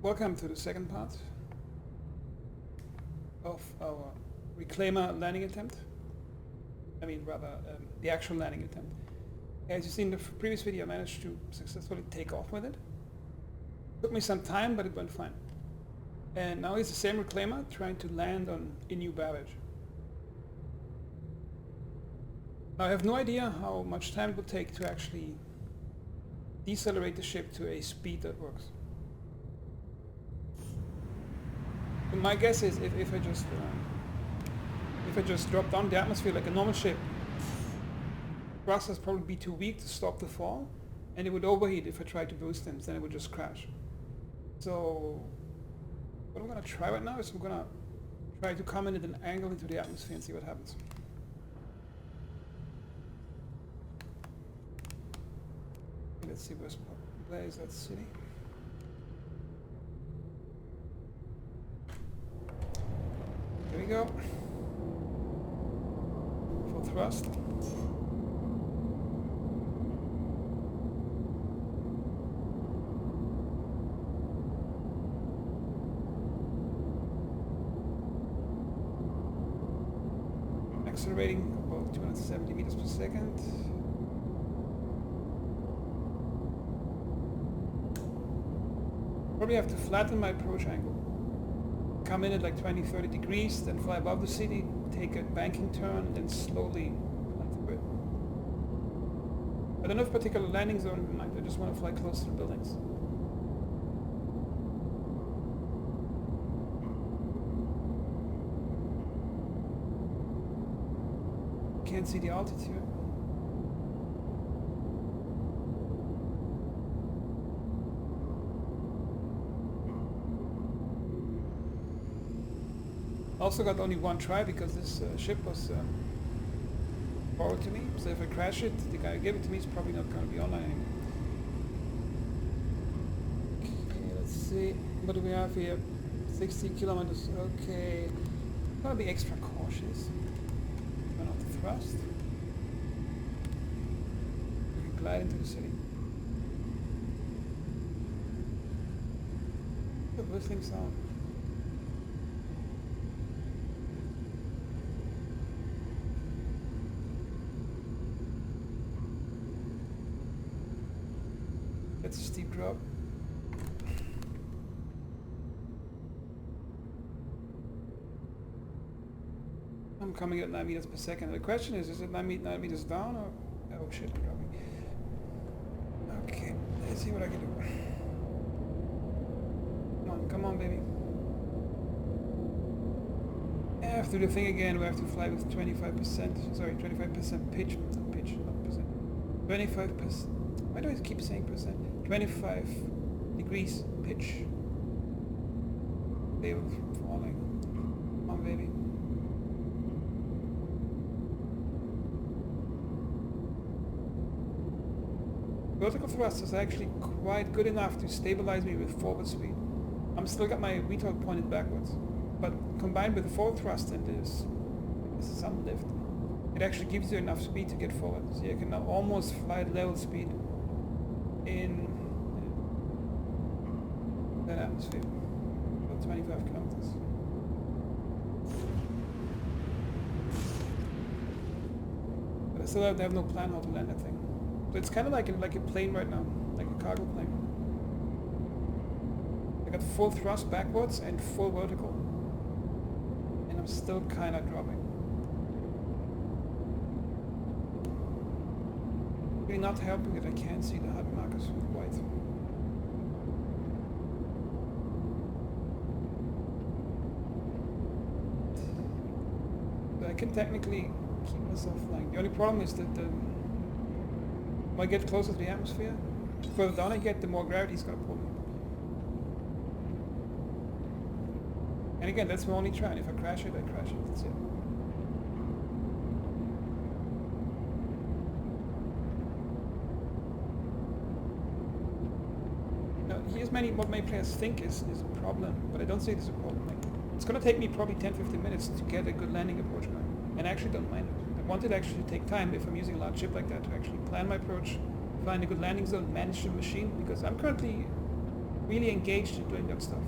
Welcome to the second part of our reclaimer landing attempt. I mean, rather, the actual landing attempt. As you see in the previous video, I managed to successfully take off with it. Took me some time, but it went fine. And now it's the same reclaimer trying to land on a new Babbage. Now I have no idea how much time it will take to actually decelerate the ship to a speed that works. But my guess is if I just drop down the atmosphere like a normal ship, thrusters probably be too weak to stop the fall, and it would overheat if I tried to boost them, then it would just crash. So what I'm gonna try right now is I'm gonna try to come in at an angle into the atmosphere and see what happens. Okay, let's see where is that city. Here we go. Full thrust. Accelerating about 270 meters per second. Probably have to flatten my approach angle. Come in at like 20-30 degrees, then fly above the city, take a banking turn, and then slowly fly through it. I don't have a particular landing zone in mind, I just want to fly close to the buildings. Can't see the altitude. Also got only one try because this ship was borrowed to me, so if I crash it, the guy who gave it to me is probably not going to be online anymore. Okay, let's see, what do we have here? 60 kilometers, okay. I'm going to be extra cautious. Turn off the thrust. We can glide into the city. Look at this thing sound. That's a steep drop. I'm coming at 9 meters per second. The question is it 9 meters down or... Oh shit, I'm dropping. Okay, let's see what I can do. Come on, baby. I have to do the thing again. We have to fly with 25%, sorry, 25% pitch, not pitch, not percent. 25%. Why do I keep saying percent? 25 degrees pitch. They were falling. Come on, baby. Vertical thrust is actually quite good enough to stabilize me with forward speed. I'm still got my VTOL pointed backwards, but combined with the forward thrust and this sun lift, it actually gives you enough speed to get forward. So you can now almost fly at level speed in that atmosphere, about 25 kilometers. But I still have no plan how to land that thing. So it's kind of like a plane right now, like a cargo plane. I got full thrust backwards and full vertical, and I'm still kind of dropping. Really not helping that I can't see the HUD markers with white. But I can technically keep myself flying. The only problem is that when I get closer to the atmosphere, the further down I get, the more gravity is going to pull me. And again, that's my only try, and if I crash it, I crash it, that's it. Here's what many players think is a problem, but I don't see it as a problem. It's going to take me probably 10-15 minutes to get a good landing approach going, and I actually don't mind it. I want it actually to take time, if I'm using a large ship like that, to actually plan my approach, find a good landing zone, manage the machine, because I'm currently really engaged in doing that stuff.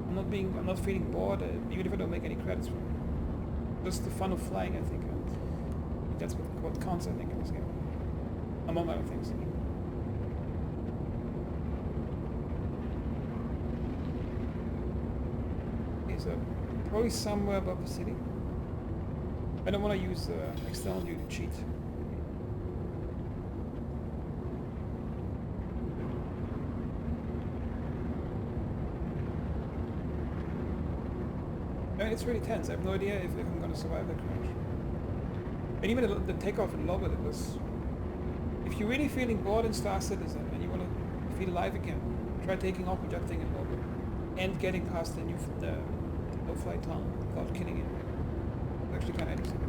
I'm not feeling bored, even if I don't make any credits for it. Just the fun of flying, I think. And that's what counts, I think, in this game. Among other things. Okay, so probably somewhere above the city. I don't want to use external view to cheat. And it's really tense. I have no idea if I'm going to survive that crash. And even the takeoff in Lobet, it was... If you're really feeling bored in StarCitizen and you want to feel alive again, try taking off with that thing in Lobet and getting past the no-flight tunnel without killing it. It's actually kind of interesting.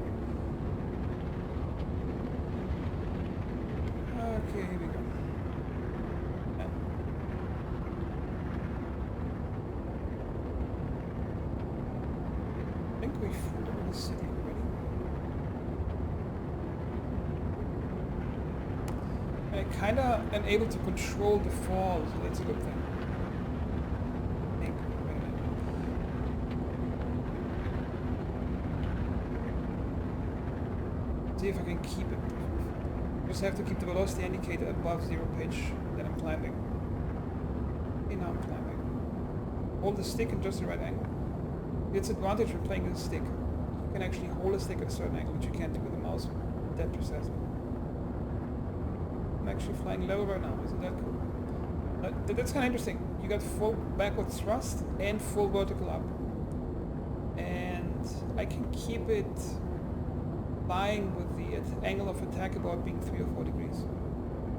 Okay, here we go. I think we've flew over the city already. I kinda am able to control the fall, so that's a good thing. I think. Wait a minute. See if I can keep it. Just have to keep the velocity indicator above 0 pitch, then I'm climbing. Okay, now I'm climbing. Hold the stick at just the right angle. It's advantage when playing with a stick. You can actually hold a stick at a certain angle, which you can't do with a mouse that precisely. I'm actually flying low right now, isn't that cool? That's kind of interesting. You got full backward thrust and full vertical up. And I can keep it flying with the angle of attack about being 3 or 4 degrees.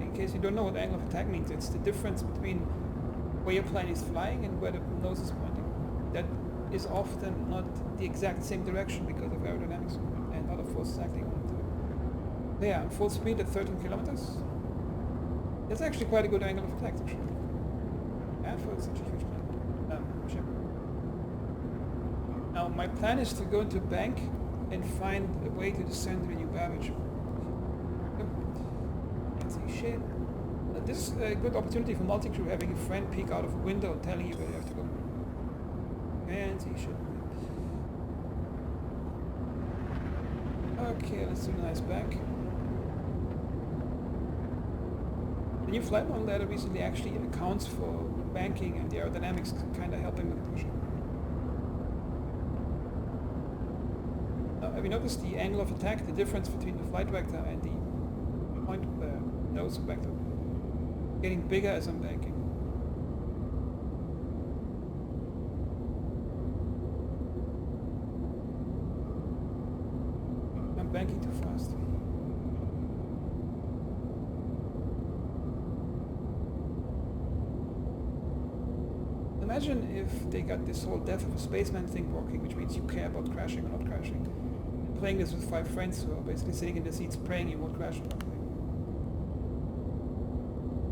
In case you don't know what angle of attack means, it's the difference between where your plane is flying and where the nose is pointing. That is often not the exact same direction because of aerodynamics and other forces acting on it. Yeah, full speed at 13 kilometers. That's actually quite a good angle of attack, actually. Yeah, for such a huge plane. Ship. Now, my plan is to go into a bank and find a way to descend to the new Babbage. Can't see shit. This is a good opportunity for multi-crew, having a friend peek out of a window telling you where you have to go. Can't see shit. Okay, let's do a nice bank. The new flight model data recently actually accounts for banking and the aerodynamics kind of helping with the pushing. Have you noticed the angle of attack, the difference between the flight vector and the point nose vector? Getting bigger as I'm banking. I'm banking too fast. Imagine if they got this whole death of a spaceman thing working, which means you care about crashing or not crashing. Playing this with 5 friends who are basically sitting in their seats praying you won't crash.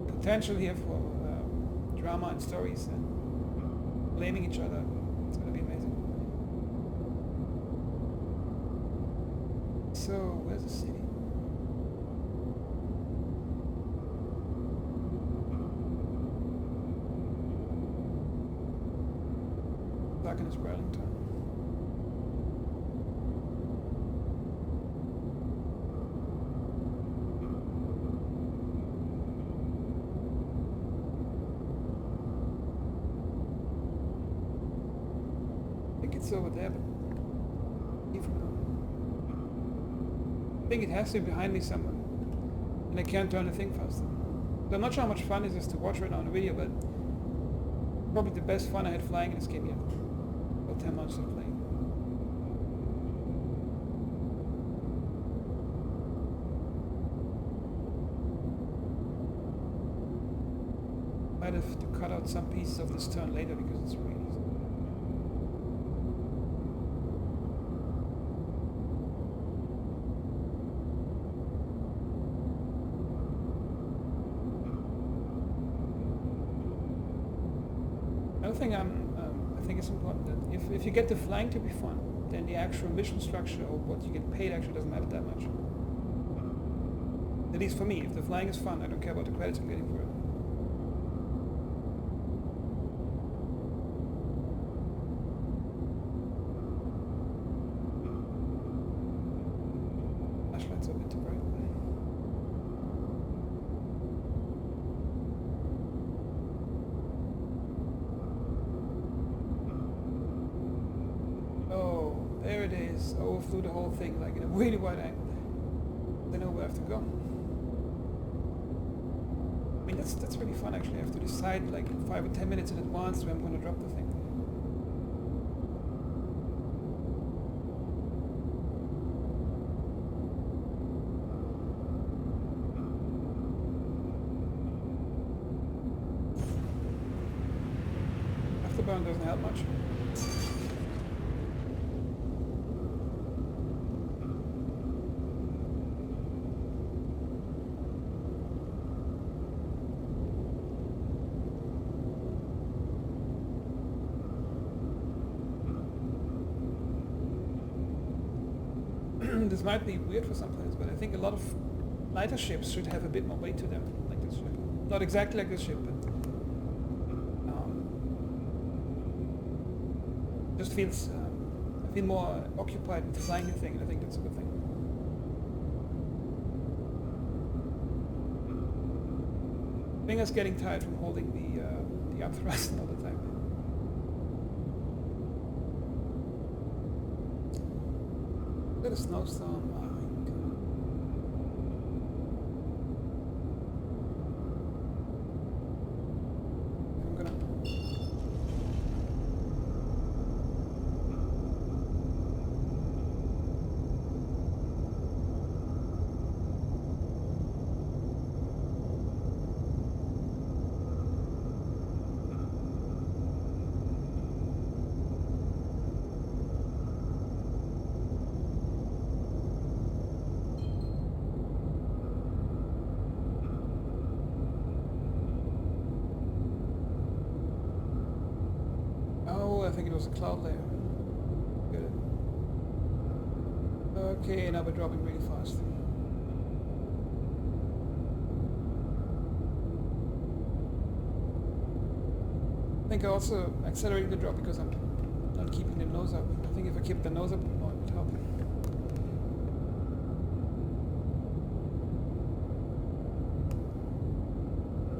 Potential here for drama and stories and blaming each other. It's going to be amazing. So, where's the city? Back in his Burlington. It's over there, but I think it has to be behind me somewhere, and I can't turn the thing faster. So I'm not sure how much fun it is to watch right now in the video, but probably the best fun I had flying in this game yet. About 10 months of playing. Might have to cut out some pieces of this turn later because it's really easy. Another thing I think it's important that if you get the flying to be fun, then the actual mission structure or what you get paid actually doesn't matter that much. At least for me, if the flying is fun, I don't care about the credits I'm getting for it. just overflew the whole thing like in a really wide angle. They know where I have to go. I mean, that's really fun actually. I have to decide like 5 or 10 minutes in advance where I'm going to drop the thing. Afterburn doesn't help much. This might be weird for some players, but I think a lot of lighter ships should have a bit more weight to them, like this ship. Not exactly like this ship, but just feels I feel more occupied with flying the thing, and I think that's a good thing. Fingers getting tired from holding the up thrust all the time. Look at the snowstorm. Oh my god. I'm gonna... I think it was a cloud layer. Get it. Okay, now we're dropping really fast. I think I also accelerated the drop because I'm not keeping the nose up. I think if I keep the nose up, it would help.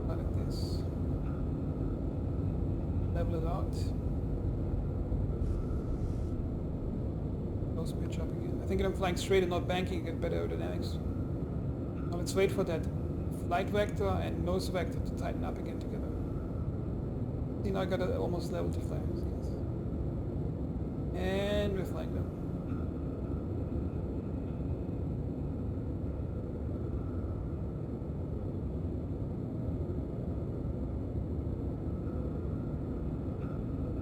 Like this. Level it out. Pitch up again. I think if I'm flying straight and not banking, I get better aerodynamics. Now let's wait for that flight vector and nose vector to tighten up again together. See, now I got it almost level to fly. And we're flying down.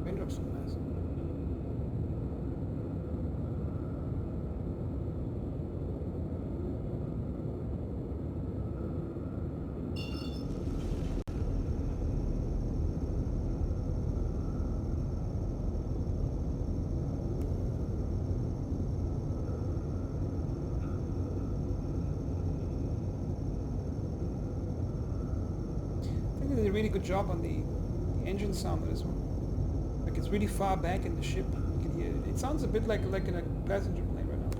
Raindrops are nice. Did a really good job on the engine sound of this one. Like it's really far back in the ship. You can hear it. It sounds a bit like in a passenger plane right now.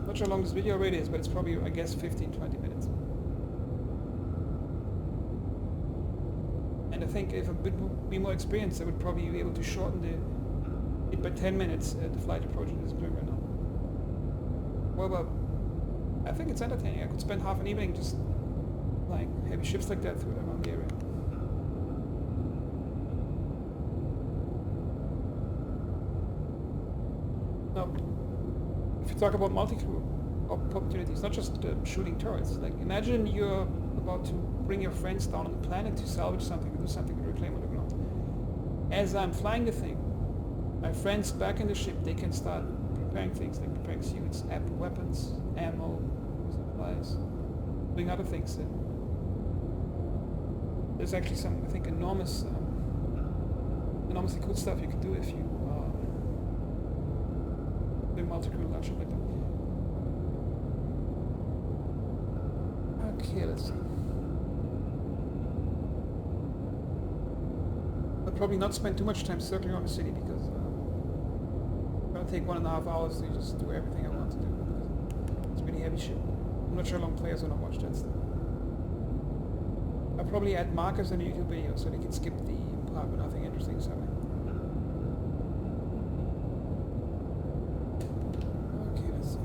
Not sure how long this video already is, but it's probably, I guess, 15-20 minutes. And I think if I would be more experienced, I would probably be able to shorten it by 10 minutes the flight approach that is doing right now. Well, but I think it's entertaining. I could spend half an evening just flying heavy ships like that through around the area. Now, if you talk about multi-crew opportunities, not just shooting turrets, like imagine you're about to bring your friends down on the planet to salvage something, to do something to reclaim underground. As I'm flying the thing, my friends back in the ship, they can start preparing things like preparing suits, weapons, ammo, supplies, doing other things. There's actually some, I think, enormously cool stuff you can do if you do multi-crew large ship like that. Okay, let's see. I'll probably not spend too much time circling around the city because it'll take 1.5 hours to just do everything I want to do. It's really heavy shit. I'm not sure how long players are gonna watch that stuff. I I'll probably add markers in a YouTube video so they can skip the part where nothing interesting is happening. Okay, let's see.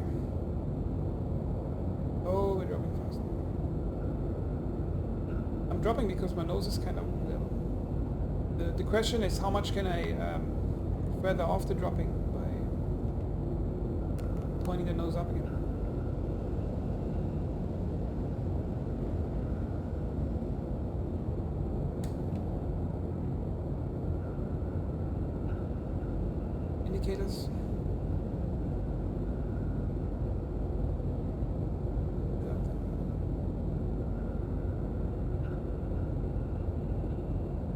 Oh, we're dropping fast. I'm dropping because my nose is kind of level. The question is, how much can I feather off the dropping by pointing the nose up again? Indicators.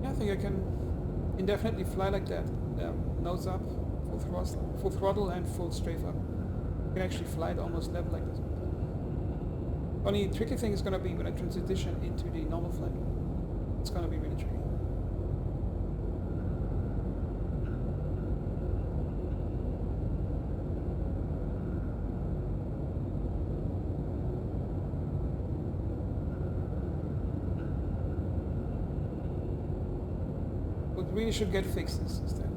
Yeah, I think I can indefinitely fly like that. Nose up, full throttle and full strafe up. I can actually fly it almost level like this. Only tricky thing is going to be when I transition into the normal flight. It's going to be really tricky. What really should get fixed is that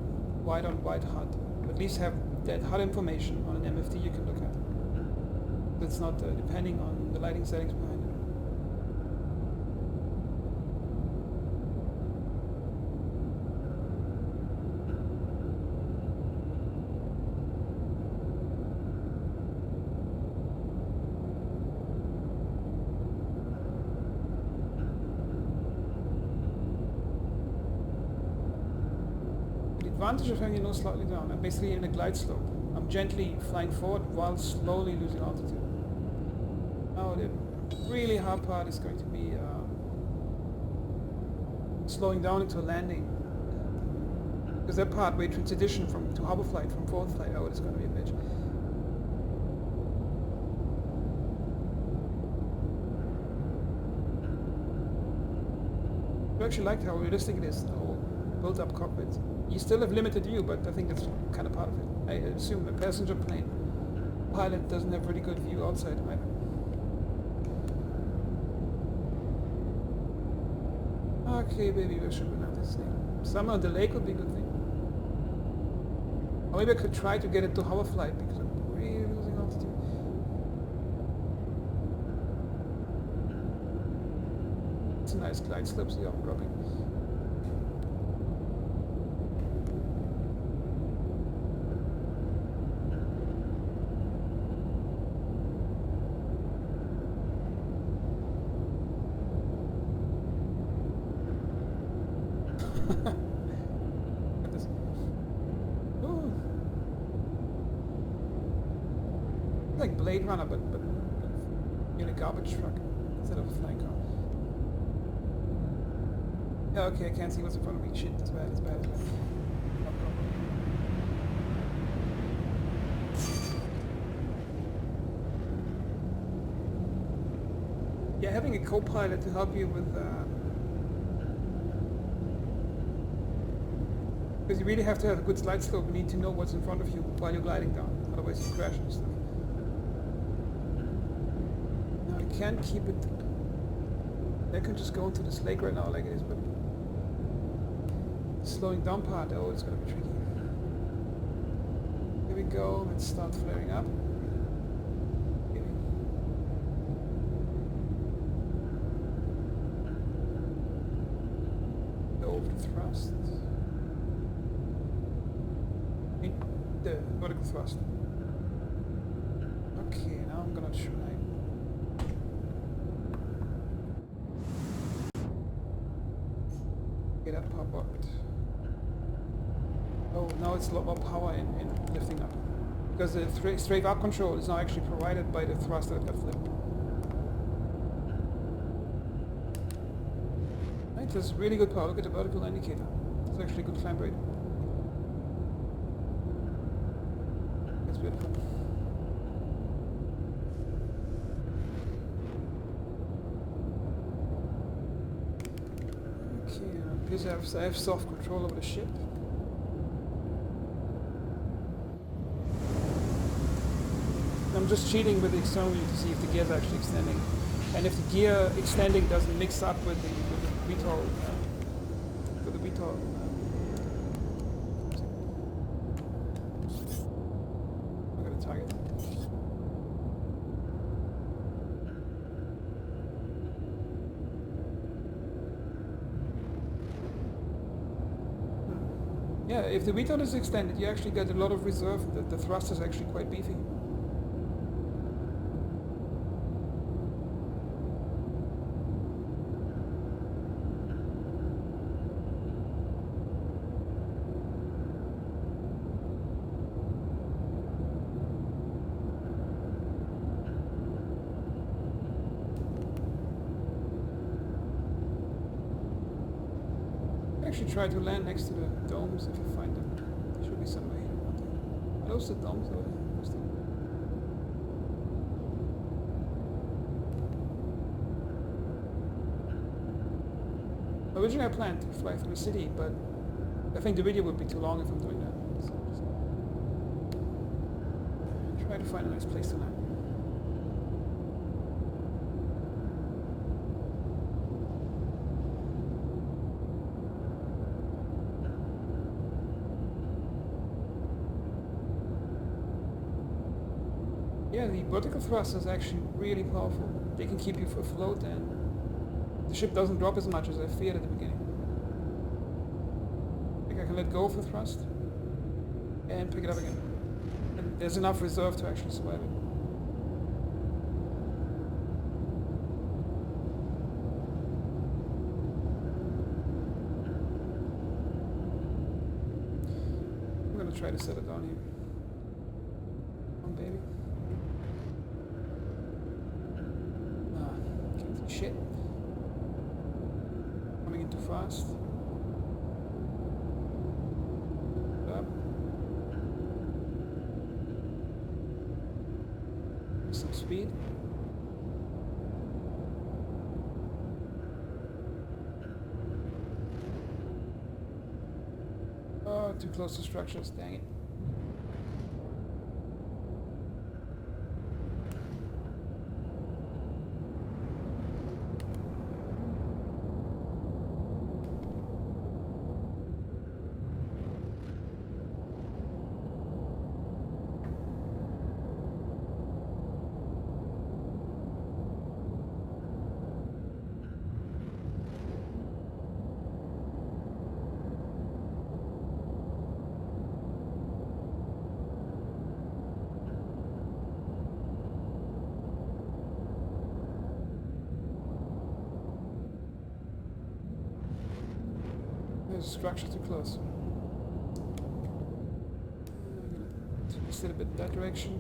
white on white HUD. At least have that HUD information on an MFD you can look at. That's not depending on the lighting settings behind it. The advantage of having your nose slightly down, I'm basically in a glide slope. I'm gently flying forward while slowly losing altitude. Now the really hard part is going to be slowing down into a landing. Because that part where you transition to hoverflight, from forward flight, oh, it's going to be a bitch. I actually liked how realistic it is, the whole built-up cockpit. You still have limited view, but I think that's kind of part of it. I assume a passenger plane pilot doesn't have really good view outside either. Okay, baby, where should we land this thing? Somewhere on the lake would be a good thing. Or maybe I could try to get it to hoverflight because I'm really losing altitude. It's a nice glide slope, so I'm dropping. Like Blade Runner, but in a garbage truck instead of a flying car. Yeah, okay, I can't see what's in front of me. Shit, it's bad, it's bad, it's bad. Yeah, having a co-pilot to help you with because you really have to have a good slide slope. You need to know what's in front of you while you're gliding down, otherwise you crash and stuff. Now I can't keep it. I can just go into this lake right now like it is, but the slowing down part, oh, it's gonna be tricky. Here we go. Let's start flaring up. Go over the thrust. The vertical thrust. Okay, now I'm gonna try. Get that part worked. Oh, now it's a lot more power in lifting up. Because the straight up control is now actually provided by the thruster that got flipped. Right, there's really good power. Look at the vertical indicator. It's actually a good climb rate. Beautiful. Okay, because I have soft control over the ship. I'm just cheating with the external view to see if the gears are actually extending. And if the gear extending doesn't mix up with the VTOL, I'm gonna target. Yeah, if the VTOL is extended, you actually get a lot of reserve. The thrust is actually quite beefy. Actually try to land next to the domes if you find them. There should be somewhere here. Are those the domes or what's the... Originally I planned to fly through the city, but I think the video would be too long if I'm doing that. So just try to find a nice place to land. Yeah, the vertical thrust is actually really powerful. They can keep you afloat and the ship doesn't drop as much as I feared at the beginning. I think I can let go of the thrust and pick it up again. And there's enough reserve to actually survive it. I'm gonna try to set it down here. Come on, baby. Shit. Coming in too fast. Up. Some speed. Oh, too close to structures, dang it. There's a structure too close. Twist it a bit that direction.